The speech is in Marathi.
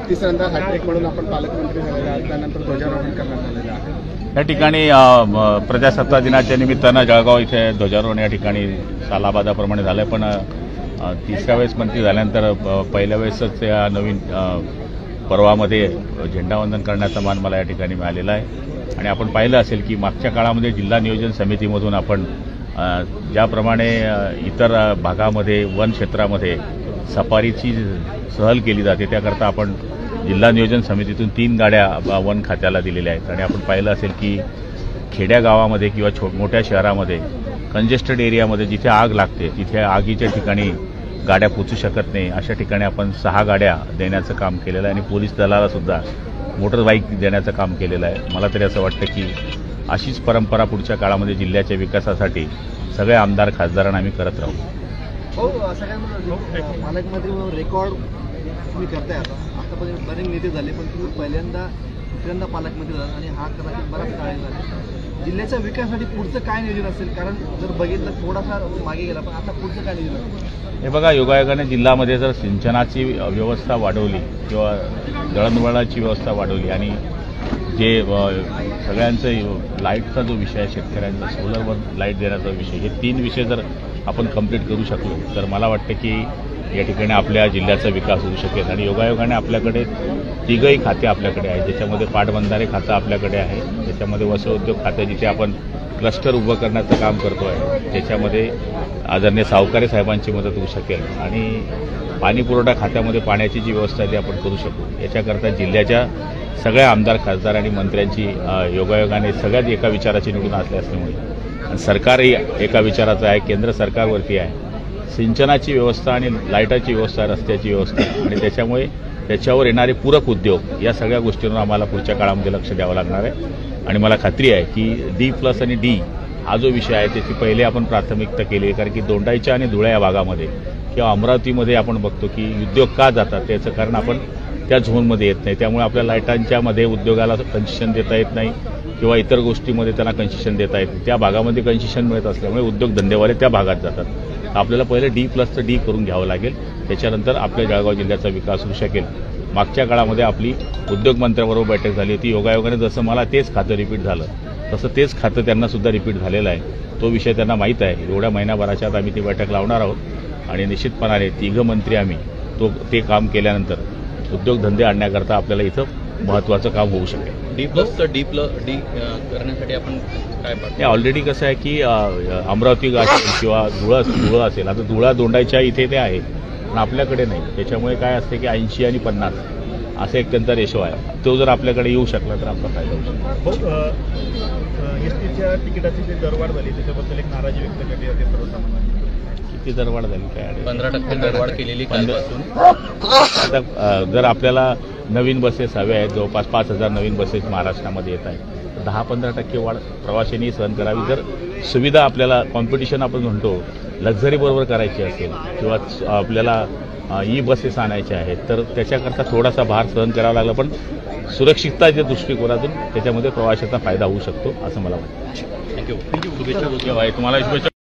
तिसऱ्यांदा हॅट्रिक म्हणून आपण पालकमंत्री झालेले आहात, त्यानंतर ध्वजारोहण करण्यात आलेलं आहे। या ठिकाणी प्रजासत्ताक दिनाच्या निमित्तानं जळगाव इथे ध्वजारोहण या ठिकाणी सालाबादाप्रमाणे झालं, पण तिसऱ्या वेळेस मंत्री झाल्यानंतर पहिल्या वेळेसच या नवीन पर्वामध्ये झेंडावंदन करण्याचा मान मला या ठिकाणी मिळालेला आहे। आणि आपण पाहिलं असेल की मागच्या काळामध्ये जिल्हा नियोजन समितीमधून आपण ज्याप्रमाणे इतर भागामध्ये वन क्षेत्रामध्ये सफारीची सहल केली जाते, त्याकरता आपण जिल्हा नियोजन समितीतून 3 गाड्या वन खात्याला दिलेल्या आहेत। आणि आपण पाहिलं असेल की खेड्या गावामध्ये किंवा मोठ्या शहरामध्ये कंजेस्टेड एरियामध्ये जिथे आग लागते तिथे आगीच्या ठिकाणी गाड्या पोचू शकत नाही, अशा ठिकाणी आपण 6 गाड्या देण्याचं काम केलेलं आहे। आणि पोलीस दलाला सुद्धा मोटरबाईक देण्याचं काम केलेलं आहे। मला तरी असं वाटतं की अशीच परंपरा पुढच्या काळामध्ये जिल्ह्याच्या विकासासाठी सगळे आमदार खासदारांना आम्ही करत राहू। सगळ्यांमध्ये पालकमंत्री म्हणून रेकॉर्ड तुम्ही करताय। आतापर्यंत बरेच नेते झाले, पण तुम्ही दुसऱ्यांदा पालकमंत्री झाला आणि हा कदाचित बराच काळ झाला। जिल्ह्याच्या विकासासाठी पुढचं काय नियोजन असेल? कारण जर बघितलं थोडासा मागे गेला, पण आता पुढचं काय नियोजन असेल? हे बघा, योगायोगाने जिल्ह्यामध्ये जर सिंचनाची व्यवस्था वाढवली किंवा दळणवळणाची व्यवस्था वाढवली आणि जे सगळ्यांचं लाईटचा जो विषय आहे, शेतकऱ्यांचा सोलरवर लाईट देण्याचा विषय, हे 3 विषय जर आपण कंप्लीट करू शकलो तर मला वाटतं की या ठिकाणी आपल्या जिल्ह्याचा विकास होऊ शकेल। आणि योगायोगाने आपल्याकडे 3ही खाते आपल्याकडे आहेत, ज्याच्यामध्ये पाटबंधारे खातं आपल्याकडे आहे, त्याच्यामध्ये वस्त्रोद्योग खातं जिथे आपण क्लस्टर उभं करण्याचं काम करतो आहे, त्याच्यामध्ये आदरणीय सावकारे साहेबांची मदत होऊ शकेल। आणि पाणी पुरवठा खात्यामध्ये पाण्याची जी व्यवस्था आहे ती आपण करू शकू। याच्याकरता जिल्ह्याच्या सगळ्या आमदार खासदार आणि मंत्र्यांची योगायोगाने सगळ्यात एका विचाराची निवडून असले असल्यामुळे सरकारही एका विचाराचं आहे, केंद्र सरकारवरती आहे। सिंचनाची व्यवस्था आणि लाईटाची व्यवस्था, रस्त्याची व्यवस्था आणि त्याच्यावर येणारे पूरक उद्योग, या सगळ्या गोष्टींवर आम्हाला पुढच्या काळामध्ये लक्ष द्यावं लागणार आहे। आणि मला खात्री आहे की D+ आणि D हा जो विषय आहे त्याची पहिले आपण प्राथमिकता केली आहे, कारण की दोंडाईच्या आणि धुळ्या या भागामध्ये किंवा अमरावतीमध्ये आपण बघतो की उद्योग का जातात, त्याचं कारण आपण त्या झोनमध्ये येत नाही, त्यामुळे आपल्या लाईटांच्या मध्ये उद्योगाला कन्सेशन देता येत नाही किंवा इतर गोष्टीमध्ये त्यांना कन्सेशन देता येत नाही। त्या भागामध्ये कन्सेशन मिळत असल्यामुळे उद्योगधंदेवाले त्या भागात जातात। आपल्याला पहिलं D+ D करून घ्यावं लागेल, त्याच्यानंतर आपल्या जळगाव जिल्ह्याचा विकास होऊ शकेल। मागच्या काळामध्ये आपली उद्योगमंत्र्यांबरोबर बैठक झाली होती, योगायोगाने जसं मला तेच खातं रिपीट झालं तसं तेच खातं त्यांना सुद्धा रिपीट झालेलं आहे। तो विषय त्यांना माहीत आहे। एवढ्या महिनाभराच्या आत आम्ही ती बैठक लावणार आहोत आणि निश्चितपणाने 3 मंत्री आम्ही ते काम केल्यानंतर उद्योगधंदे आणण्याकरता आपल्याला इथं महत्त्वाचं काम होऊ शकेल। D+ करण्यासाठी आपण काय ऑलरेडी कसं आहे की अमरावती असेल किंवा धुळं असेल, आता धुळा दोंडाईच्या इथे ते आहे पण आपल्याकडे नाही, त्याच्यामुळे काय असते की 80 आणि 50 असा एक त्यांचा रेशो आहे, तो जर आपल्याकडे येऊ शकला तर आपला फायदा होऊ शकतो। एसटीच्या तिकिटाची जी दरवाढ झाली त्याच्याबद्दल एक नाराजी व्यक्त केली जाते सर्वसामान्य। किती दरवाढ झाली काय? 15% दरवाढ केलेली कालपासून। आता जर आपल्याला नवीन बसेस हव्या आहेत, जवळपास 5000 नवीन बसेस महाराष्ट्रामध्ये येत आहेत, 10-15% वाढ प्रवाशांनी सहन करावी। जर सुविधा आपल्याला कॉम्पिटिशन आपण म्हणतो लक्झरी बरोबर करायची असेल किंवा आपल्याला बसेस आणायच्या आहेत तर त्याच्याकरता थोडासा भार सहन करावा लागला, पण सुरक्षितताच्या दृष्टिकोनातून त्याच्यामध्ये प्रवाशाचा फायदा होऊ शकतो असं मला वाटतं। थँक्यू। शुभेच्छा। तुम्हाला शुभेच्छा।